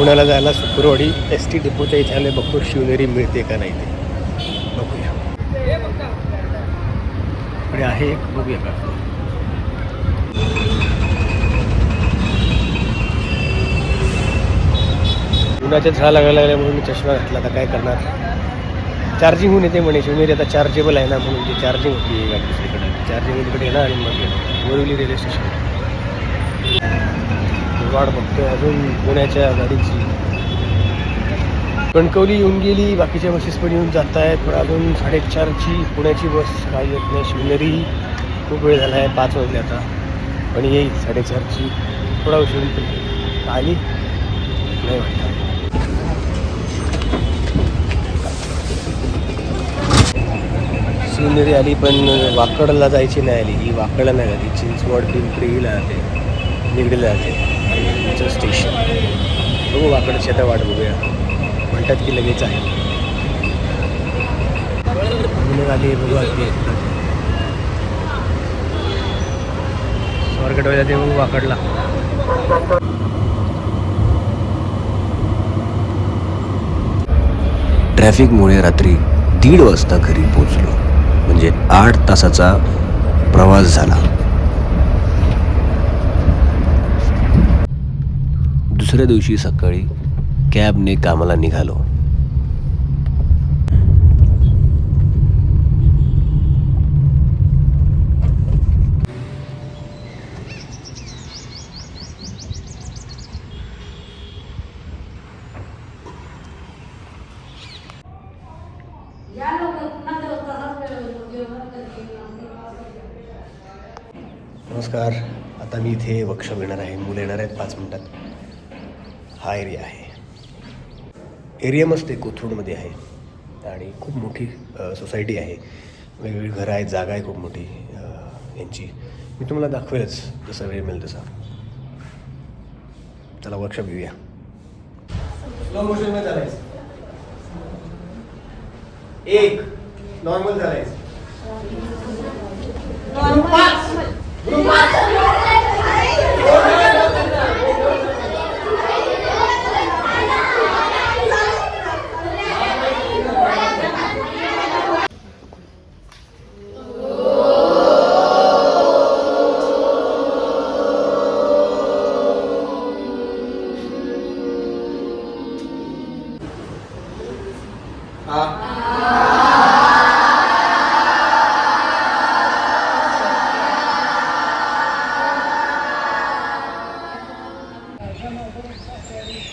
पुण्याला जायला शुक्रवारी एस टी डिपोच्या इथे आले, बघतो शिवनेरी मिळते का नाही ते बघूया. इकडे आहे एक, बघूया का. उन्हाच्या झळा लागायला लागल्या म्हणून मी चष्मा घातला. आता काय करणार, चार्जिंग होऊन येते म्हणे शिवनेरी. आता चार्जेबल आहे ना म्हणून ती चार्जिंग होती गाडी दुसरीकडे. चार्जिंग तिकडे येणार आणि मग येणार बोरिवली रेल्वे स्टेशन. वाट बघतोय अजून पुण्याच्या गाडीची. कणकवली येऊन गेली, बाकीच्या बसेस पण येऊन जात आहेत, पण अजून 4:30ची पुण्याची बस काही येत नाही. शिवनेरी खूप वेळ झाला आहे, 5 वाजले आता, पण येईल 4:30ची. थोडा उशीर पण आली नाही वाटतं. शिवनेरी आली पण वाकडला जायची नाही आली. ही वाकडला नाही आली, चिंचवड पिंपरीला जाते, निगडीला जाते स्टेशन. बघू वाकडची आता वाट बघूया. म्हणतात की लगेच आहे. आली बघू आली स्वारगेटवर जाते, बघू वाकडला. ट्रॅफिकमुळे रात्री 1:30 वाजता घरी पोचलो, म्हणजे 8 तासाचा प्रवास झाला. दुसऱ्या दिवशी सकाळी कॅबने कामाला निघालो. नमस्कार. आता मी इथे वर्कशॉप येणार आहे. मुलं येणार आहेत 5 मिनिटात. हा एरिया आहे. एरिया मस्त आहे, कोथरूडमध्ये आहे आणि खूप मोठी सोसायटी आहे. वेगवेगळी घरं आहेत, जागा आहे खूप मोठी यांची. मी तुम्हाला दाखवेलच जसा वेळ मिळेल तसा. चला वर्कशॉप घेऊया. स्लो मोशनमध्ये चालायचं. 1 नॉर्मल चालायचं.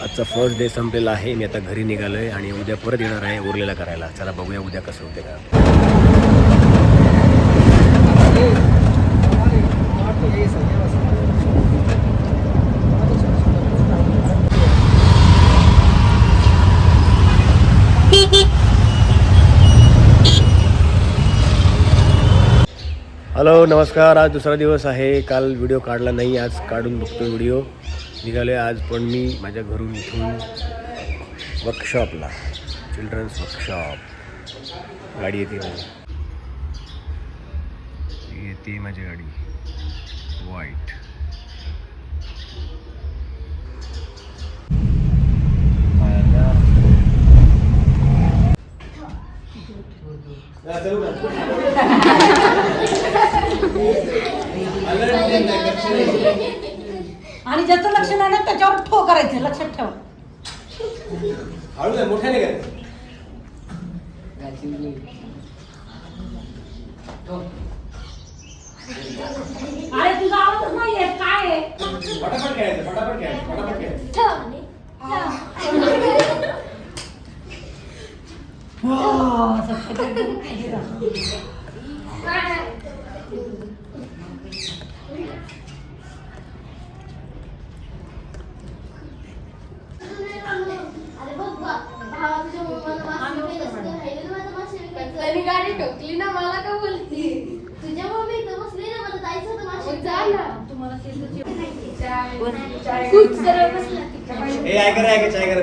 आजचा फर्स्ट डे संपलेला आहे. मी आता घरी निघालो आहे आणि उद्या परत येणार आहे उरलेला करायला. चला बघूया उद्या कसं होते का. हॅलो नमस्कार. आज दुसरा दिवस आहे. काल व्हिडिओ काढला नाही, आज काढून बघतो व्हिडिओ. निघालो आहे आज पण मी माझ्या घरून इथून वर्कशॉपला, चिल्ड्रन्स वर्कशॉप. गाडी येते माझी गाडी व्हाईट. आणि ज्याचं लक्ष नाही ना त्याच्यावर ठो करायचं, लक्षात ठेव. हळू मोठ्याने काय अरे तुझा आवाजच नाहीये, काय आहे? फटाफट खेळायचं, फटाफट खेळायचं, फटाफट खेळायचं. गाडी ठोकली ना, मला का बोलती? तुझ्या मम्मी इथं बसली ना, मला जायचं होतं माशी. जा ना, तुम्हाला खूप सरळ बसला. ए आय कर चाय कर.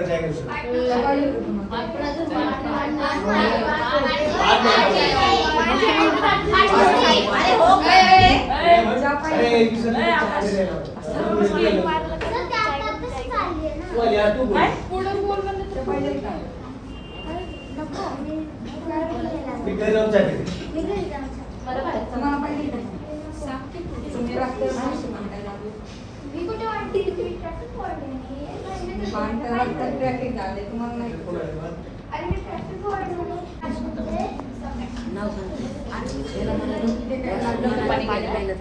काय? पुढं बोल म्हणलं तर पहिले काय? नको मी मी घरी जाऊन चहा पिते. मला बाहेर तुम्हाला पहिले काय? तुम्ही रस्त्यावर कशी म्हणताय लागले? मी कुठे वाटते तुम्ही ट्रॅफिक भांडणात ट्रॅफिक झाले तुम्हाला नाही अरे मी ट्रॅफिक ते काय लागलं पाणी पाणी गेलं.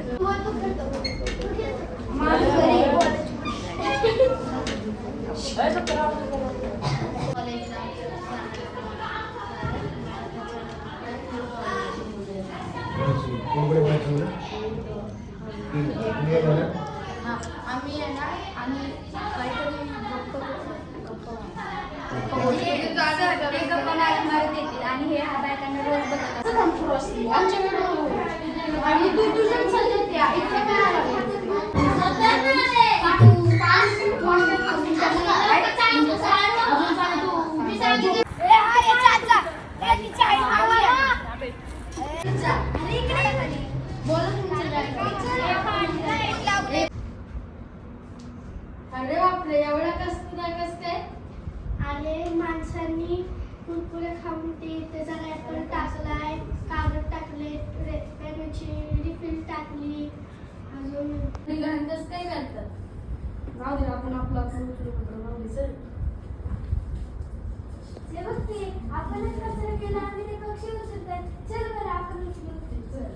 आम्ही आहे ना आम्ही काहीतरी गप्पा मारत येतील आणि हे हा बायकांना रोज बघत आणि तू तुझ्या चालते इथे काय अरे बापरे एवढा कस काय अरे माणसांनी कुरकुरे खाऊन ते त्याचा रॅपर टाकलाय कागद टाकले पेनाची रिफिल टाकली अजून घाण कस काय करतात जाऊ दे आपण आपलं आपण उचलू जाऊ दे चल ते बघ ते आपणच कचरा केला आणि ते पक्षी उचलतात चल बरं आपण उचलू चल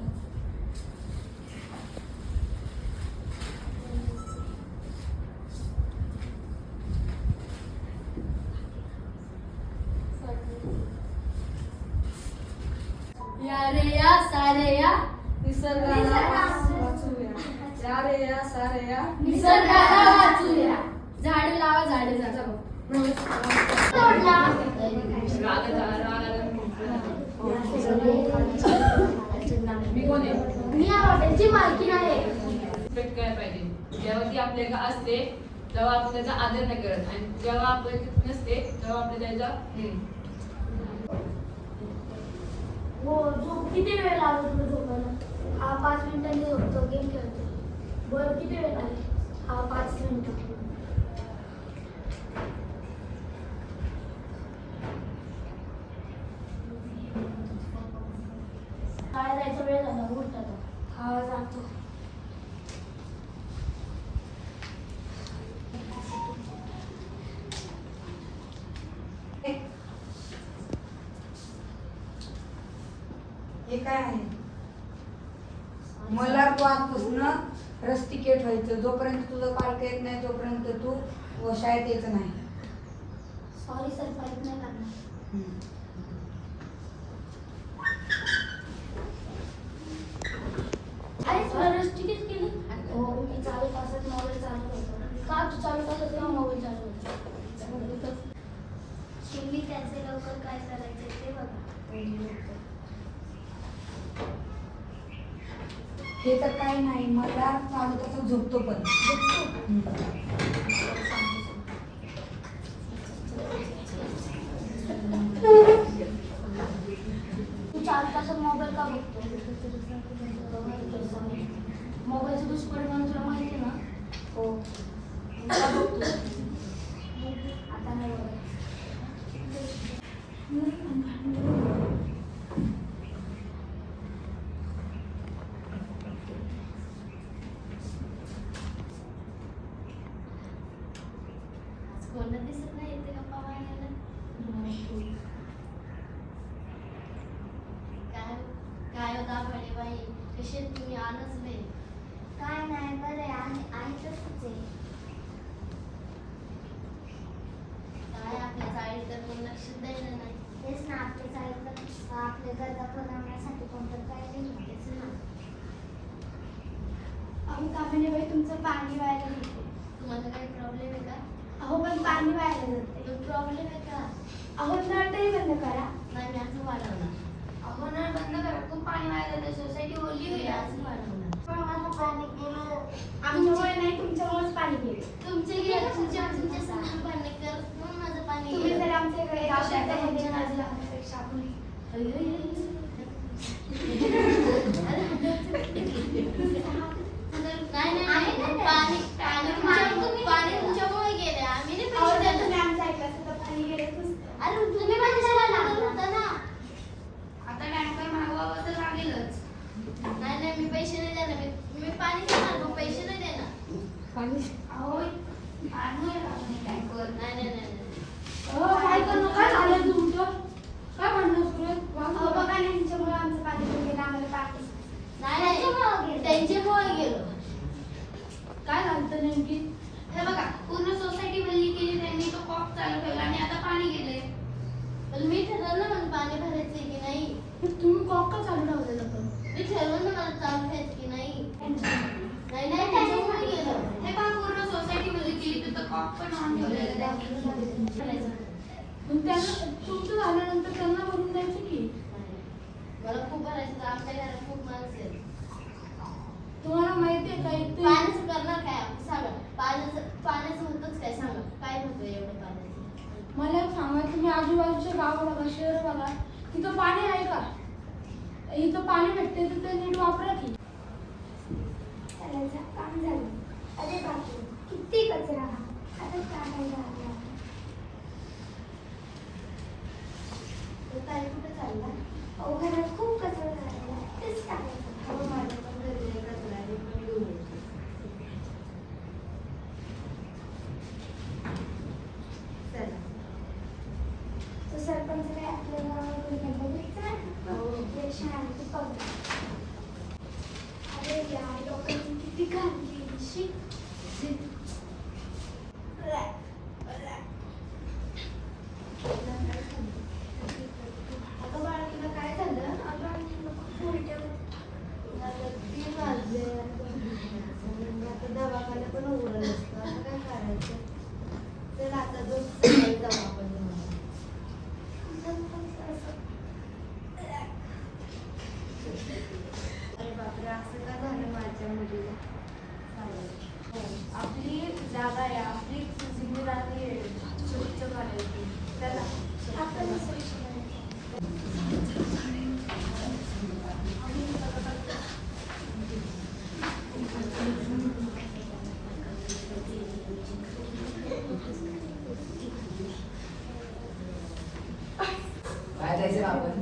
या रे या सारे या निसर्गाला वाचूया या रे या सारे या निसर्गाला वाचूया झाड लावा झाडे जगवा मी कोण आहे? मी या हॉटेलची मालकीण आहे रिस्पेक्ट करायला पाहिजे. जेव्हा ती आपल्याला असते तेव्हा आपण त्याचा आदर नाही करत आणि जेव्हा आपल्या तिथे नसते तेव्हा आपण त्याचा हो झोप किती वेळ लागला तुला झोपायला हा 5 मिनिटांनी झोपतो गेम खेळतो बरं किती वेळ लागेल हा 5 मिनिटं काय जायचा वेळ झाला उठता हा जातो हे काय आहे मला तू आजपासून रस्टिकेट व्हायचं जोपर्यंत तुझं पालक येत नाही तोपर्यंत तू शाळेत यायचं नाही सॉरी सर पाईप नाही लागणार अरे तुला रस्टिकेट केली हो मी चालू तासात मोबाईल चालू होतो का तू चालू तासात तेव्हा मोबाईल चालू होतो तुम्ही त्याचे लवकर काय करायचे ते बघा हे तर काही नाही मला चालू तसं झोपतो पण तू 4 तासात मोबाईल का बघतो मोबाईलचे दुष्परिणाम तुला माहिती आहे ना हो का बघतो? आता नाही बघत. कोणा दिसत नाही येते गप्पा मारायला काय होता बडे बाई कसे तुम्ही आणचले काय नाही बरे आहे तसंच आहे काय आपल्या चाळीत तर कोण लक्ष द्यायला नाही तेच ना आपल्या चाळीत तर आपल्या गरजा पुरवण्यासाठी कोणतं काय नाही तेच ना अहो कामिनी बाई तुमचं पाणी व्हायला जाते तुम्हाला काही प्रॉब्लेम आहे का अहो पण पाणी व्हायला जाते प्रॉब्लेम आहे का अहो नळ तरी बंद करा नाही मी असं वाढवणार अहो नळ बंद करा खूप पाणी व्हायला जाते सोसायटी ओली होईल असं वाढवणार पण माझं पाणी गेलं आमच्यामुळे नाही तुमच्यामुळेच पाणी गेलं तुमचे गेलं तुमच्या समोर पाणी कर म्हणून माझं पाणी तुम्ही जर आमच्याकडे पेक्षा आपण नाही पाणी तुमच्यामुळे गेले आम्ही नाही मी पैसे नाही देणार. मी पाणी देणार पण पैसे नाही देणार. अहो काय करणं काय झालं तुमचं काय म्हणणं सुरू अहो बघा ना ह्यांच्यामुळे आमचं पाणी गेलं आम्हाला पाणी नाही त्यांच्यामुळे गेलो. काय झालं नेमकी हे बघा पूर्ण सोसायटी बंदी केली त्यांनी तो कॉक चालू ठेवला आणि आता पाणी गेले. पण मी ठरवलं मला पाणी भरायचंय की नाही. तुम्ही कॉक का चालू ठेवलेलं पण मी ठरवलं मला चालू ठेवायचं की नाही. नाही नाही त्याच्यामुळे गेलो. हे पहा पूर्ण सोसायटी बंदी केली तर कॉक पण ऑन ठेवलेलं मग त्यांना तुमचं झाल्यानंतर त्यांना भरून द्यायचं की मला खूप भरायचं आमच्या घरात खूप माणसं आहेत. तुम्हाला माहिती आहे का इथे पाण्याचं करणार काय आपण सांगा. पाण्याचं होतच काय सांगा. काय होतं एवढं पाण्याचं. मला एक सांगा तुम्ही आजूबाजूच्या गाव बघा शहर बघा तिथं पाणी आहे का इथं पाणी भेटते तर ते नीट वापरा की चालायचं काम झालं. अरे बापरे किती कचरा आता टाकायला लागला. ताई कुठे चालला. अहो घरात खूप कचरा झालेला तेच टाकायचं. अहो माझ्या पण घरी कचरा आहे पण घेऊन येतो. चला तो सरपंच काय आपल्या गावाकडे बघितलं ते शांती पडलं. अरे यार लोकांनी किती घाण केली. शी अगं बाळा तुला काय झालं. अगं खूप उलट्या आता 3 वाजले. आता दवाखाना पण उघडं नसतं. आता काय करायचं. चल आता सकाळी जाऊ आपण. अरे बापरे असं का झालं माझ्या मुलीला. आपली जागा आहे आपली जिम्मेदारी आहे स्वच्छ करायची त्याला आपण काय जायचं आपण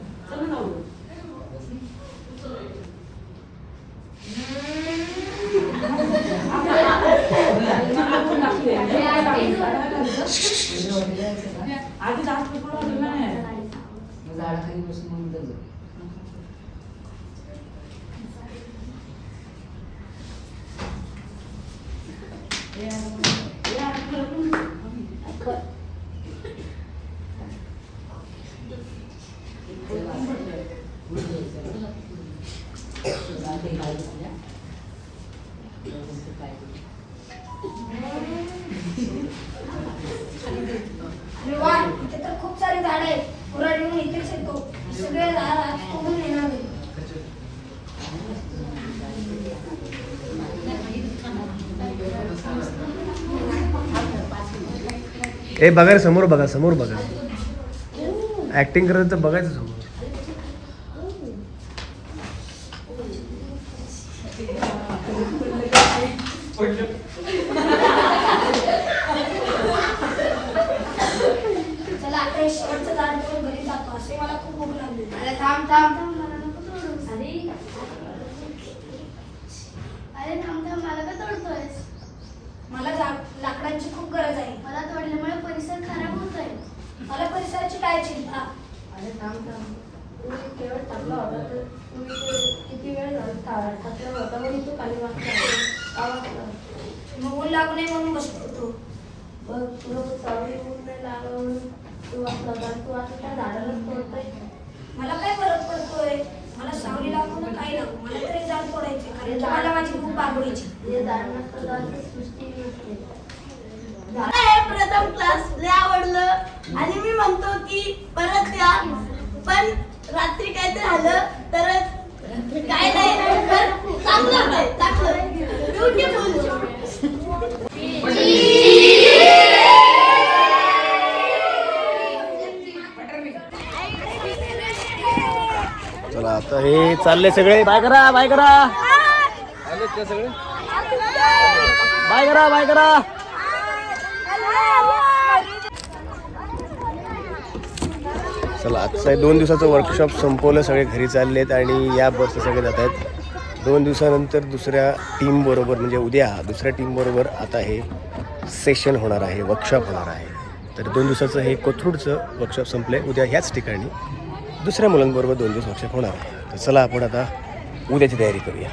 आधी जास्त झाडाखाली बसून मग जाऊ. इथे तर खूप सारे झाड आहेत पुरा येऊन इथेच येतो सगळे झाड आज तोडून येणार आहे. ए बघा रे समोर बघा समोर बघा ऍक्टिंग करत तर बघायचं समोर. चला आता शेवटचं झाड करून घरी जातो असे मला खूप भूक लागली. अरे थांब थांब थांब मला नको तोडूस. अरे थांब थांब मला का तोडतोयस. मला लाकडांची खूप गरज आहे. मला तोडल्यामुळे परिसर खराब होतोय. मला परिसराची काय चिंता. अरे थांब थांब तुम्ही केवळ टाकला होता तर तुम्ही किती वेळ झाला टाकला होता म्हणून तू खाली वाचला. मग ऊन लागू नये म्हणून बसतो होतो. बघ तुला सावली ऊन नाही लागलं म्हणून तू वाचला होता. तू आता त्या झाडालाच तोडतोय. मला काय फरक पडतोय मला सावली लागू ना काही लागू मला तरी झाड तोडायचे कारण की मला माझी भूक भागवायची. हे झाड नसतं तर सृष्टी नसते. प्रथम क्लास लय आवडलं आणि मी म्हणतो की परत या पण रात्री काय ते झालं तर काय नाही पण चांगलं होतं चांगलं ब्युटिफुल. चला आता हे चालले सगळे बाय करा बाय करा सगळे बाय करा बाय करा. चला आजचं 2 दिवसाचं वर्कशॉप संपवलं सगळे घरी चाललेत आणि या बसचे सगळे जात आहेत 2 दिवसानंतर दुसऱ्या टीमबरोबर म्हणजे उद्या दुसऱ्या टीमबरोबर आता हे सेशन होणार आहे, वर्कशॉप होणार आहे. तर 2 दिवसाचं हे कोथरूडचं वर्कशॉप संपलं आहे. उद्या ह्याच ठिकाणी दुसऱ्या मुलांबरोबर 2 दिवस वर्कशॉप होणार आहे. तर चला आपण आता उद्याची तयारी करूया.